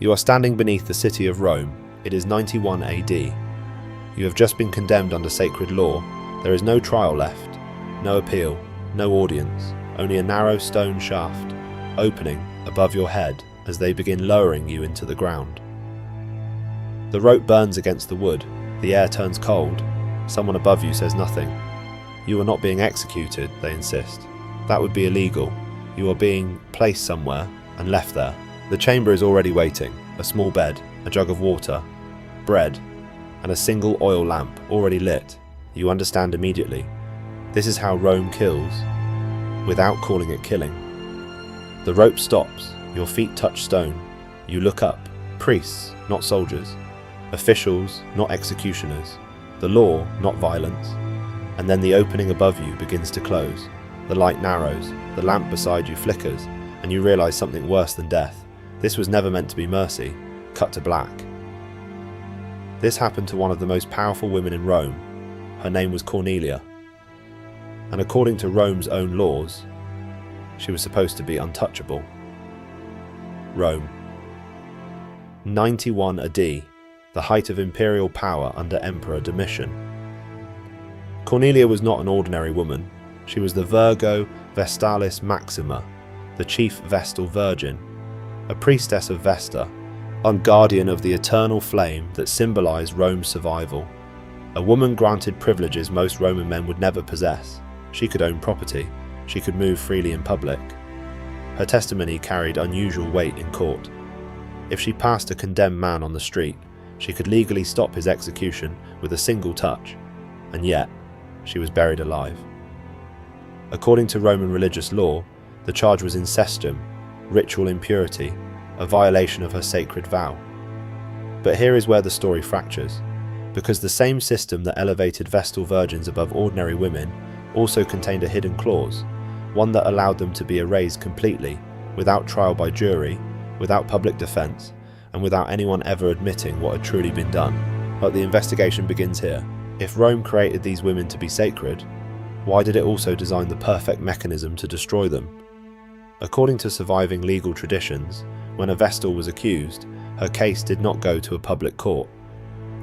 You are standing beneath the city of Rome. It is 91 AD. You have just been condemned under sacred law. There is no trial left, no appeal, no audience, only a narrow stone shaft, opening above your head as they begin lowering you into the ground. The rope burns against the wood, the air turns cold, someone above you says nothing. You are not being executed, they insist. That would be illegal. You are being placed somewhere and left there. The chamber is already waiting, a small bed, a jug of water, bread, and a single oil lamp already lit. You understand immediately. This is how Rome kills, without calling it killing. The rope stops, your feet touch stone. You look up, priests, not soldiers, officials, not executioners, the law, not violence. And then the opening above you begins to close. The light narrows, the lamp beside you flickers, and you realize something worse than death. This was never meant to be mercy, cut to black. This happened to one of the most powerful women in Rome. Her name was Cornelia. And according to Rome's own laws, she was supposed to be untouchable. Rome. 91 AD, the height of imperial power under Emperor Domitian. Cornelia was not an ordinary woman. She was the Virgo Vestalis Maxima, the chief Vestal Virgin, a priestess of Vesta, a guardian of the eternal flame that symbolized Rome's survival. A woman granted privileges most Roman men would never possess. She could own property. She could move freely in public. Her testimony carried unusual weight in court. If she passed a condemned man on the street, she could legally stop his execution with a single touch, and yet she was buried alive. According to Roman religious law, the charge was incestum, ritual impurity, a violation of her sacred vow. But here is where the story fractures, because the same system that elevated Vestal Virgins above ordinary women also contained a hidden clause, one that allowed them to be erased completely, without trial by jury, without public defense, and without anyone ever admitting what had truly been done. But the investigation begins here. If Rome created these women to be sacred, why did it also design the perfect mechanism to destroy them? According to surviving legal traditions, when a Vestal was accused, her case did not go to a public court.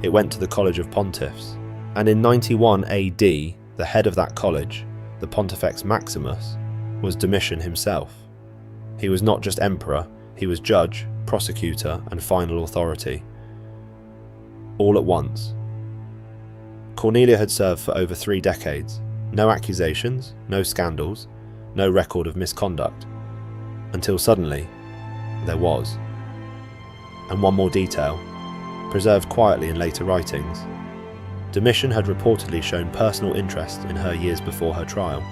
It went to the College of Pontiffs. And in 91 AD, the head of that college, the Pontifex Maximus, was Domitian himself. He was not just emperor, he was judge, prosecutor, and final authority. All at once. Cornelia had served for over 3 decades. No accusations, no scandals, no record of misconduct. Until suddenly, there was. And one more detail, preserved quietly in later writings. Domitian had reportedly shown personal interest in her years before her trial.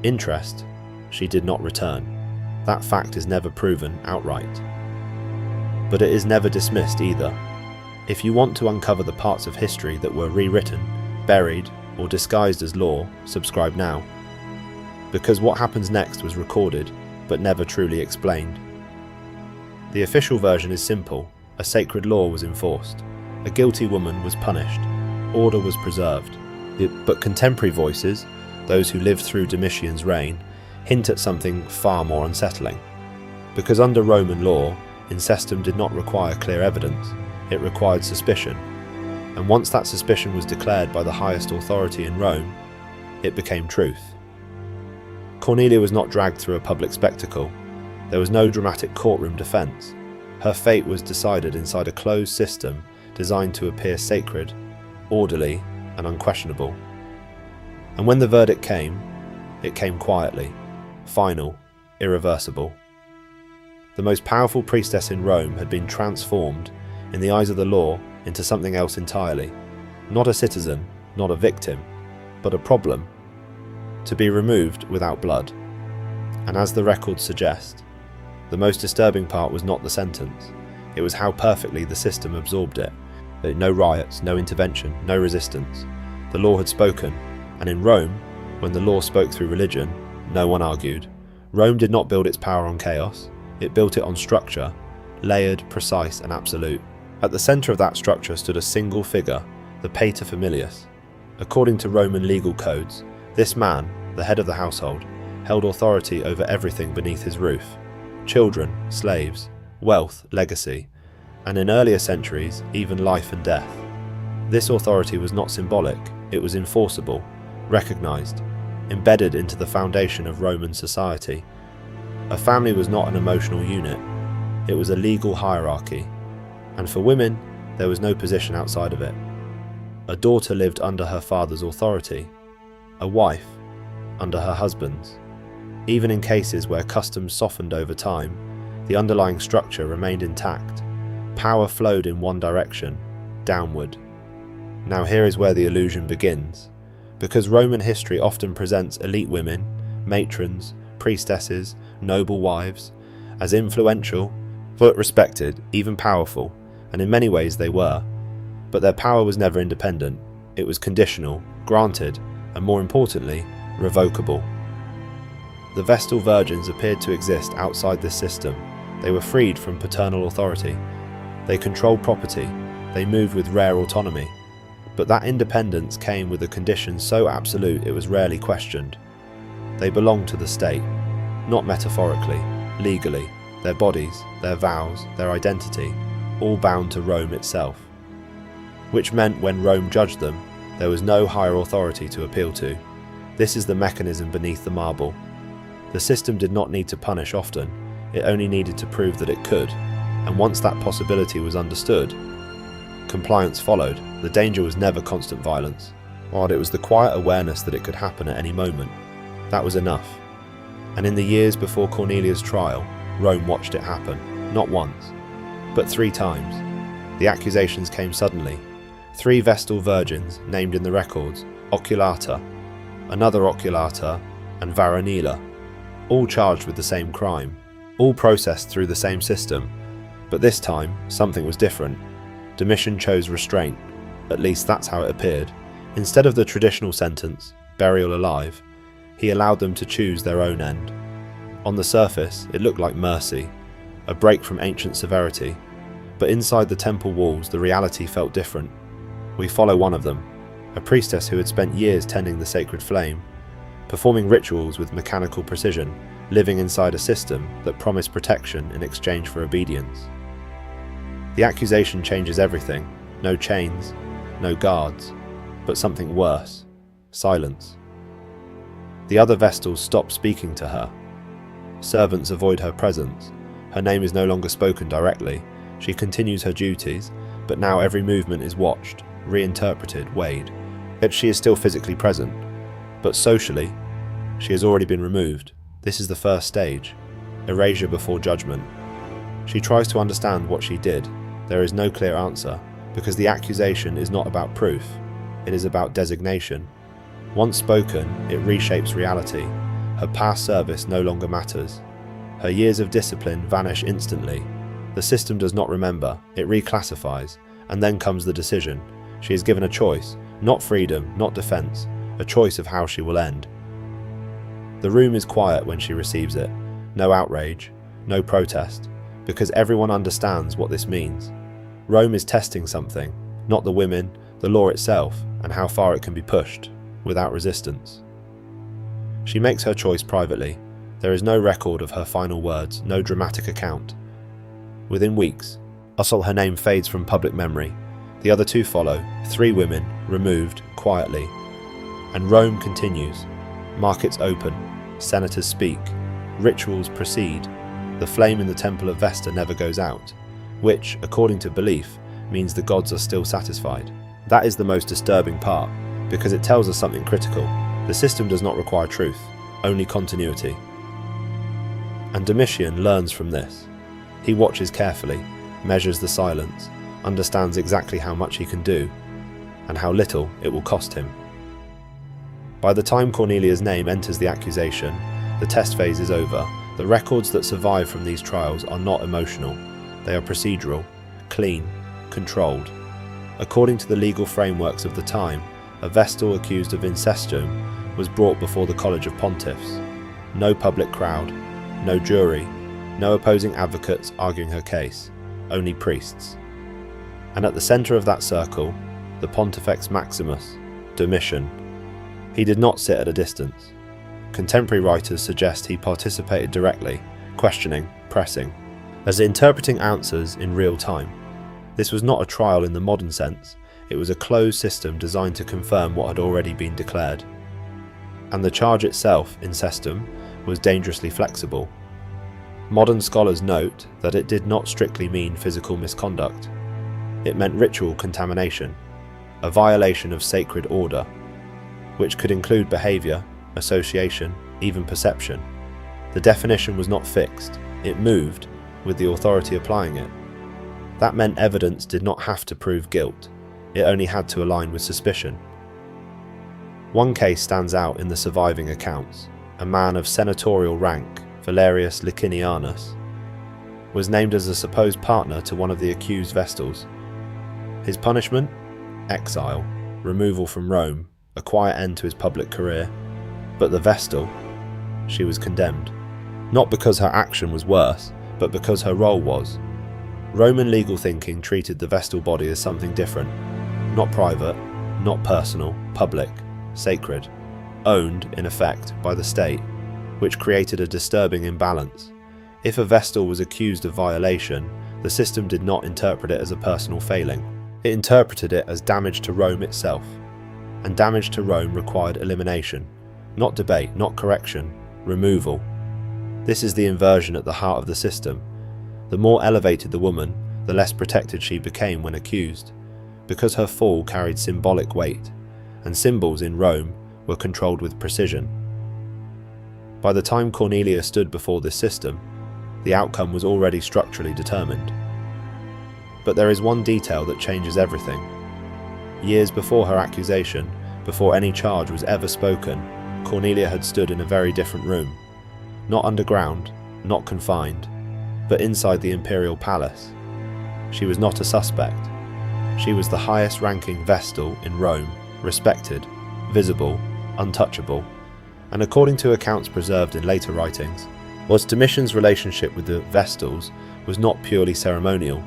Interest she did not return. That fact is never proven outright. But it is never dismissed either. If you want to uncover the parts of history that were rewritten, buried, or disguised as law, subscribe now. Because what happens next was recorded, but never truly explained. The official version is simple. A sacred law was enforced. A guilty woman was punished. Order was preserved. But contemporary voices, those who lived through Domitian's reign, hint at something far more unsettling. Because under Roman law, incestum did not require clear evidence, it required suspicion. And once that suspicion was declared by the highest authority in Rome, it became truth. Cornelia was not dragged through a public spectacle. There was no dramatic courtroom defense. Her fate was decided inside a closed system designed to appear sacred, orderly, and unquestionable. And when the verdict came, it came quietly, final, irreversible. The most powerful priestess in Rome had been transformed, in the eyes of the law, into something else entirely. Not a citizen, not a victim, but a problem, to be removed without blood. And as the records suggest, the most disturbing part was not the sentence, it was how perfectly the system absorbed it. No riots, no intervention, no resistance. The law had spoken, and in Rome, when the law spoke through religion, no one argued. Rome did not build its power on chaos, it built it on structure, layered, precise, and absolute. At the centre of that structure stood a single figure, the pater familias. According to Roman legal codes, this man, the head of the household, held authority over everything beneath his roof. Children, slaves, wealth, legacy, and in earlier centuries, even life and death. This authority was not symbolic, it was enforceable, recognized, embedded into the foundation of Roman society. A family was not an emotional unit, it was a legal hierarchy, and for women, there was no position outside of it. A daughter lived under her father's authority, a wife under her husband's. Even in cases where customs softened over time, the underlying structure remained intact. Power flowed in one direction, downward. Now here is where the illusion begins. Because Roman history often presents elite women, matrons, priestesses, noble wives, as influential, but respected, even powerful, and in many ways they were. But their power was never independent. It was conditional, granted, and more importantly, revocable. The Vestal Virgins appeared to exist outside this system. They were freed from paternal authority. They controlled property. They moved with rare autonomy. But that independence came with a condition so absolute it was rarely questioned. They belonged to the state, not metaphorically, legally. Their bodies, their vows, their identity, all bound to Rome itself. Which meant when Rome judged them, there was no higher authority to appeal to. This is the mechanism beneath the marble. The system did not need to punish often, it only needed to prove that it could, and once that possibility was understood, compliance followed. The danger was never constant violence, while it was the quiet awareness that it could happen at any moment. That was enough. And in the years before Cornelia's trial, Rome watched it happen, not once, but 3 times. The accusations came suddenly. 3 Vestal Virgins, named in the records, Oculata, another Oculata, and Varonila, all charged with the same crime, all processed through the same system. But this time, something was different. Domitian chose restraint, at least that's how it appeared. Instead of the traditional sentence, burial alive, he allowed them to choose their own end. On the surface, it looked like mercy, a break from ancient severity, but inside the temple walls the reality felt different. We follow one of them, a priestess who had spent years tending the sacred flame, performing rituals with mechanical precision, living inside a system that promised protection in exchange for obedience. The accusation changes everything. No chains, no guards, but something worse, silence. The other Vestals stop speaking to her. Servants avoid her presence. Her name is no longer spoken directly. She continues her duties, but now every movement is watched, reinterpreted, weighed. Yet she is still physically present, but socially, she has already been removed. This is the first stage, erasure before judgment. She tries to understand what she did. There is no clear answer, because the accusation is not about proof, it is about designation. Once spoken, it reshapes reality. Her past service no longer matters. Her years of discipline vanish instantly. The system does not remember, it reclassifies, and then comes the decision. She is given a choice, not freedom, not defense, a choice of how she will end. The room is quiet when she receives it. No outrage, no protest, because everyone understands what this means. Rome is testing something, not the women, the law itself, and how far it can be pushed, without resistance. She makes her choice privately. There is no record of her final words, no dramatic account. Within weeks, her name fades from public memory. The other 2 follow, 3 women, removed, quietly. And Rome continues. Markets open, senators speak, rituals proceed. The flame in the temple of Vesta never goes out, which, according to belief, means the gods are still satisfied. That is the most disturbing part, because it tells us something critical. The system does not require truth, only continuity. And Domitian learns from this. He watches carefully, measures the silence, understands exactly how much he can do, and how little it will cost him. By the time Cornelia's name enters the accusation, the test phase is over. The records that survive from these trials are not emotional. They are procedural, clean, controlled. According to the legal frameworks of the time, a Vestal accused of incestum was brought before the College of Pontiffs. No public crowd, no jury, no opposing advocates arguing her case, only priests. And at the centre of that circle, the Pontifex Maximus, Domitian. He did not sit at a distance. Contemporary writers suggest he participated directly, questioning, pressing. as interpreting answers in real time. This was not a trial in the modern sense, it was a closed system designed to confirm what had already been declared. And the charge itself, in cestum, was dangerously flexible. Modern scholars note that it did not strictly mean physical misconduct. It meant ritual contamination, a violation of sacred order, which could include behaviour, association, even perception. The definition was not fixed, it moved, with the authority applying it. That meant evidence did not have to prove guilt, it only had to align with suspicion. One case stands out in the surviving accounts. A man of senatorial rank, Valerius Licinianus, was named as a supposed partner to one of the accused Vestals. His punishment? Exile, removal from Rome, a quiet end to his public career. But the Vestal, she was condemned. Not because her action was worse, but because her role was. Roman legal thinking treated the Vestal body as something different. Not private, not personal, public, sacred. Owned, in effect, by the state, which created a disturbing imbalance. If a Vestal was accused of violation, the system did not interpret it as a personal failing. It interpreted it as damage to Rome itself. And damage to Rome required elimination. Not debate, not correction, removal. This is the inversion at the heart of the system. The more elevated the woman, the less protected she became when accused, because her fall carried symbolic weight, and symbols in Rome were controlled with precision. By the time Cornelia stood before this system, the outcome was already structurally determined. But there is one detail that changes everything. Years before her accusation, before any charge was ever spoken, Cornelia had stood in a very different room. Not underground, not confined, but inside the imperial palace. She was not a suspect. She was the highest-ranking Vestal in Rome, respected, visible, untouchable, and according to accounts preserved in later writings, whilst Domitian's relationship with the Vestals was not purely ceremonial,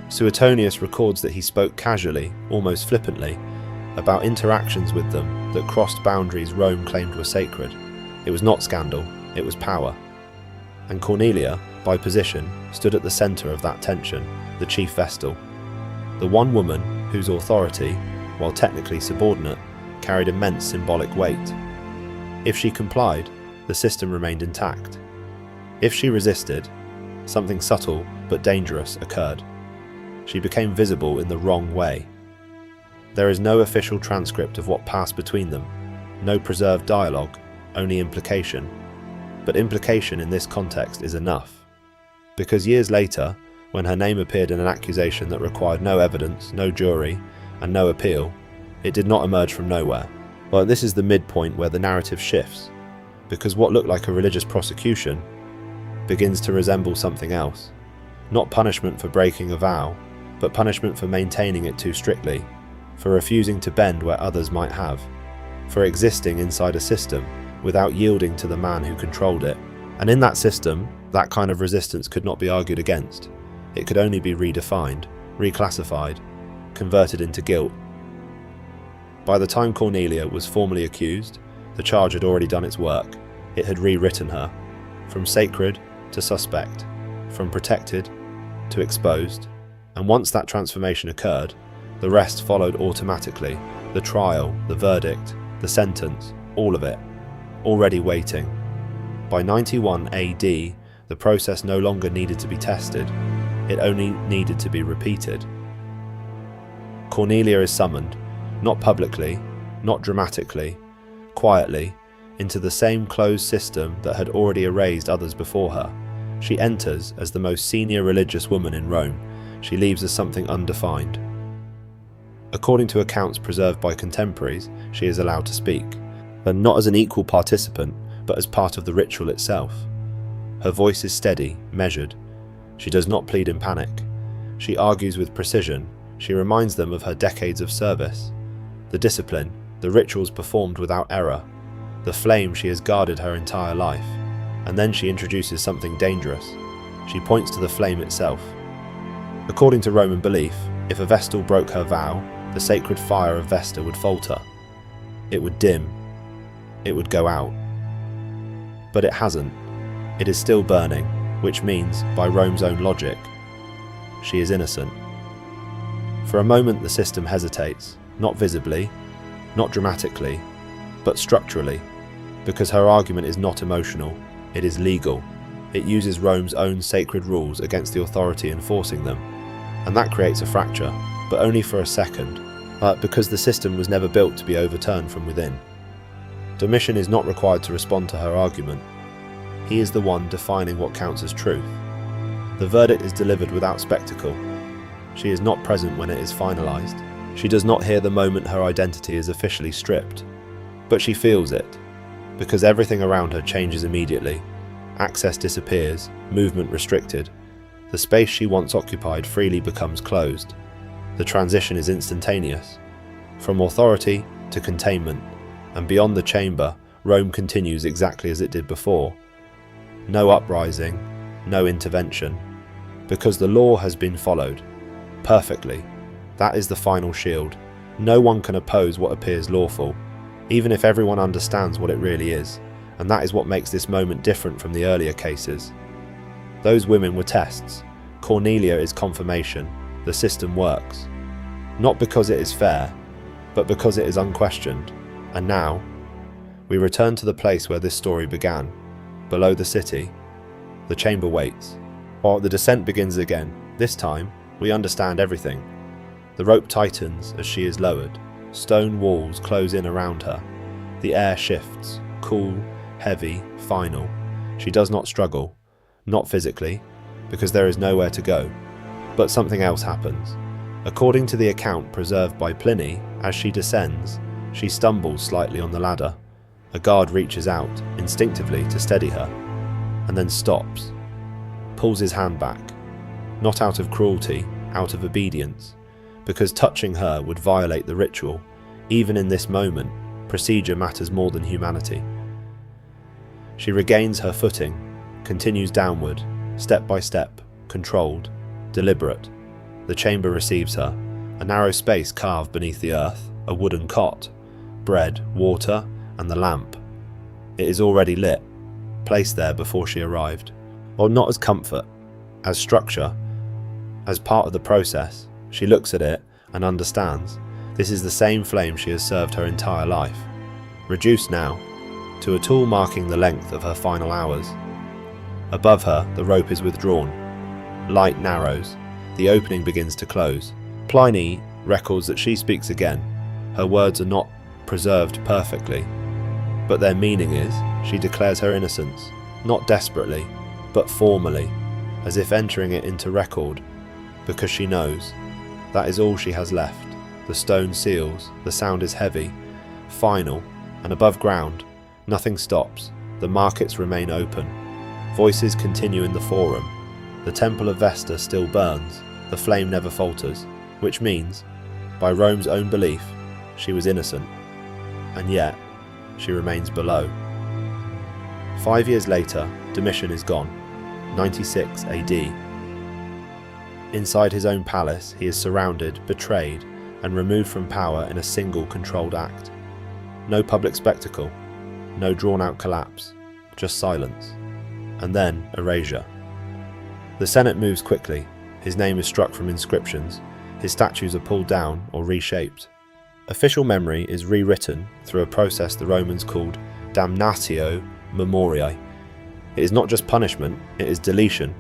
Suetonius records that he spoke casually, almost flippantly, about interactions with them that crossed boundaries Rome claimed were sacred. It was not scandal, it was power. And Cornelia, by position, stood at the centre of that tension, the chief Vestal. The one woman whose authority, while technically subordinate, carried immense symbolic weight. If she complied, the system remained intact. If she resisted, something subtle but dangerous occurred. She became visible in the wrong way. There is no official transcript of what passed between them, no preserved dialogue, only implication. But implication in this context is enough. Because years later, when her name appeared in an accusation that required no evidence, no jury, and no appeal, it did not emerge from nowhere. Well, this is the midpoint where the narrative shifts, because what looked like a religious prosecution begins to resemble something else. Not punishment for breaking a vow, but punishment for maintaining it too strictly, for refusing to bend where others might have, for existing inside a system without yielding to the man who controlled it. And in that system, that kind of resistance could not be argued against. It could only be redefined, reclassified, converted into guilt. By the time Cornelia was formally accused, the charge had already done its work. It had rewritten her, from sacred to suspect, from protected to exposed. And once that transformation occurred, the rest followed automatically. The trial, the verdict, the sentence, all of it, already waiting. By 91 AD, the process no longer needed to be tested, it only needed to be repeated. Cornelia is summoned, not publicly, not dramatically, quietly, into the same closed system that had already erased others before her. She enters as the most senior religious woman in Rome. She leaves as something undefined. According to accounts preserved by contemporaries, she is allowed to speak, and not as an equal participant, but as part of the ritual itself. Her voice is steady, measured. She does not plead in panic. She argues with precision. She reminds them of her decades of service, the discipline, the rituals performed without error, the flame she has guarded her entire life. And then she introduces something dangerous. She points to the flame itself. According to Roman belief, if a Vestal broke her vow, the sacred fire of Vesta would falter. It would dim. It would go out. But it hasn't. It is still burning, which means, by Rome's own logic, she is innocent. For a moment the system hesitates, not visibly, not dramatically, but structurally, because her argument is not emotional, it is legal. It uses Rome's own sacred rules against the authority enforcing them, and that creates a fracture, but only for a second, because the system was never built to be overturned from within. Domitian is not required to respond to her argument. He is the one defining what counts as truth. The verdict is delivered without spectacle. She is not present when it is finalized. She does not hear the moment her identity is officially stripped. But she feels it, because everything around her changes immediately. Access disappears, movement restricted. The space she once occupied freely becomes closed. The transition is instantaneous. From authority to containment, and beyond the chamber, Rome continues exactly as it did before. No uprising, no intervention, because the law has been followed perfectly. That is the final shield. No one can oppose what appears lawful, even if everyone understands what it really is, and that is what makes this moment different from the earlier cases. Those women were tests. Cornelia is confirmation. The system works. Not because it is fair, but because it is unquestioned. And now, we return to the place where this story began. Below the city, the chamber waits. While the descent begins again, this time, we understand everything. The rope tightens as she is lowered. Stone walls close in around her. The air shifts, cool, heavy, final. She does not struggle, not physically, because there is nowhere to go. But something else happens. According to the account preserved by Pliny, as she descends, she stumbles slightly on the ladder. A guard reaches out, instinctively, to steady her, and then stops, pulls his hand back, not out of cruelty, out of obedience, because touching her would violate the ritual. Even in this moment, procedure matters more than humanity. She regains her footing, continues downward, step by step, controlled, deliberate. The chamber receives her, a narrow space carved beneath the earth, a wooden cot, bread, water, and the lamp. It is already lit, placed there before she arrived. While not as comfort, as structure, as part of the process, she looks at it and understands this is the same flame she has served her entire life, reduced now to a tool marking the length of her final hours. Above her, the rope is withdrawn. Light narrows. The opening begins to close. Pliny records that she speaks again. Her words are not preserved perfectly, but their meaning is she declares her innocence, not desperately, but formally, as if entering it into record, because she knows that is all she has left. The stone seals, the sound is heavy, final, and above ground, nothing stops. The markets remain open. Voices continue in the forum. The temple of Vesta still burns. The flame never falters, which means, by Rome's own belief, she was innocent. And yet, she remains below. 5 years later, Domitian is gone, 96 AD. Inside his own palace, he is surrounded, betrayed, and removed from power in a single controlled act. No public spectacle, no drawn-out collapse, just silence, and then erasure. The Senate moves quickly. His name is struck from inscriptions. His statues are pulled down or reshaped. Official memory is rewritten through a process the Romans called damnatio memoriae. It is not just punishment, it is deletion.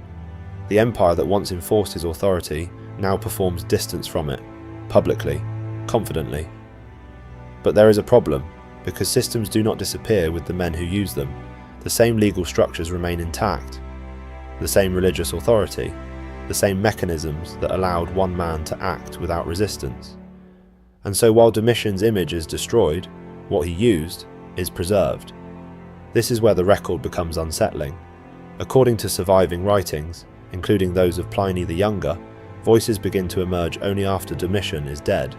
The empire that once enforced his authority now performs distance from it, publicly, confidently. But there is a problem, because systems do not disappear with the men who use them. The same legal structures remain intact, the same religious authority, the same mechanisms that allowed one man to act without resistance. And so while Domitian's image is destroyed, what he used is preserved. This is where the record becomes unsettling. According to surviving writings, including those of Pliny the Younger, voices begin to emerge only after Domitian is dead.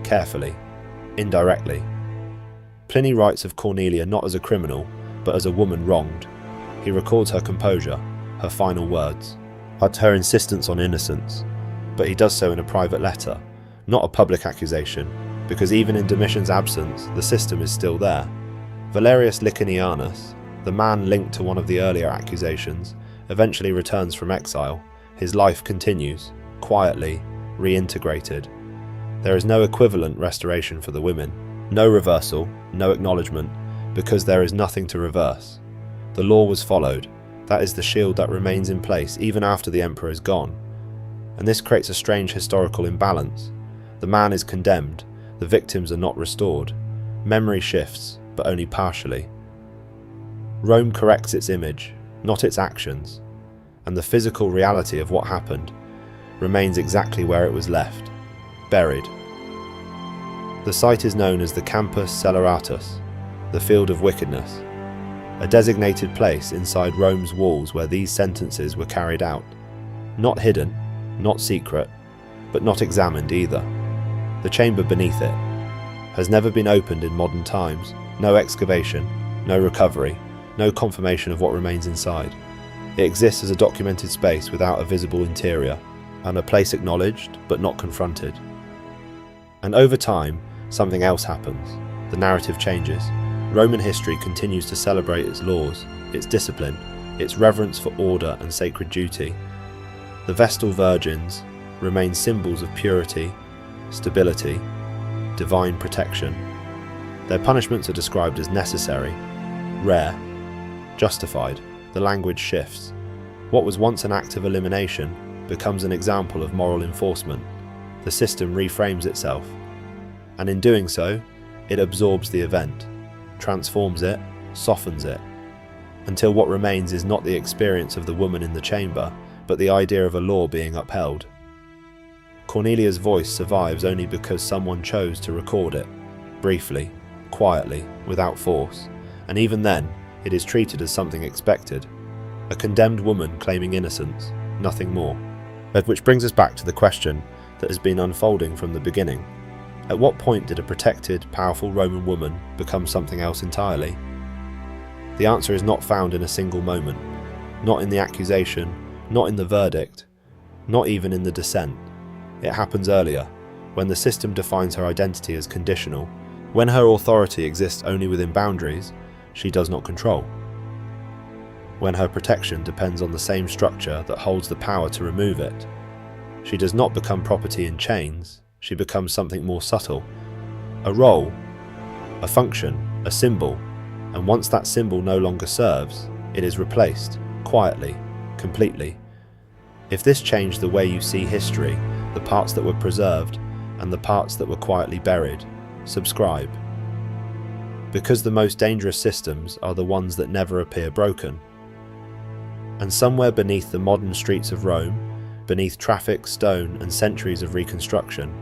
Carefully, indirectly. Pliny writes of Cornelia not as a criminal, but as a woman wronged. He records her composure, her final words, her insistence on innocence, but he does so in a private letter, not a public accusation, because even in Domitian's absence, the system is still there. Valerius Licinianus, the man linked to one of the earlier accusations, eventually returns from exile, his life continues, quietly, reintegrated. There is no equivalent restoration for the women, no reversal, no acknowledgement, because there is nothing to reverse. The law was followed. That is the shield that remains in place even after the emperor is gone. And this creates a strange historical imbalance. The man is condemned, the victims are not restored. Memory shifts, but only partially. Rome corrects its image, not its actions, and the physical reality of what happened remains exactly where it was left, buried. The site is known as the Campus Sceleratus, the field of wickedness, a designated place inside Rome's walls where these sentences were carried out. Not hidden, not secret, but not examined either. The chamber beneath it has never been opened in modern times, no excavation, no recovery, no confirmation of what remains inside. It exists as a documented space without a visible interior, and a place acknowledged but not confronted. And over time, something else happens. The narrative changes. Roman history continues to celebrate its laws, its discipline, its reverence for order and sacred duty. The Vestal Virgins remain symbols of purity, stability, divine protection. Their punishments are described as necessary, rare, justified. The language shifts. What was once an act of elimination becomes an example of moral enforcement. The system reframes itself, and in doing so, it absorbs the event, transforms it, softens it, until what remains is not the experience of the woman in the chamber, but the idea of a law being upheld. Cornelia's voice survives only because someone chose to record it, briefly, quietly, without force, and even then, it is treated as something expected. A condemned woman claiming innocence, nothing more. But which brings us back to the question that has been unfolding from the beginning. At what point did a protected, powerful Roman woman become something else entirely? The answer is not found in a single moment, not in the accusation, not in the verdict, not even in the dissent. It happens earlier, when the system defines her identity as conditional, when her authority exists only within boundaries she does not control, when her protection depends on the same structure that holds the power to remove it. She does not become property in chains, she becomes something more subtle, a role, a function, a symbol, and once that symbol no longer serves, it is replaced, quietly, completely. If this changed the way you see history, the parts that were preserved and the parts that were quietly buried, subscribe. Because the most dangerous systems are the ones that never appear broken. And somewhere beneath the modern streets of Rome, beneath traffic, stone, and centuries of reconstruction,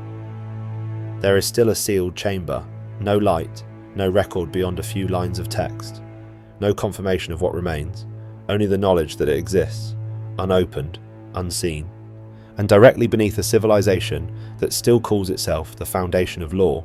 there is still a sealed chamber, no light, no record beyond a few lines of text, no confirmation of what remains, only the knowledge that it exists, unopened, unseen. And directly beneath a civilization that still calls itself the foundation of law,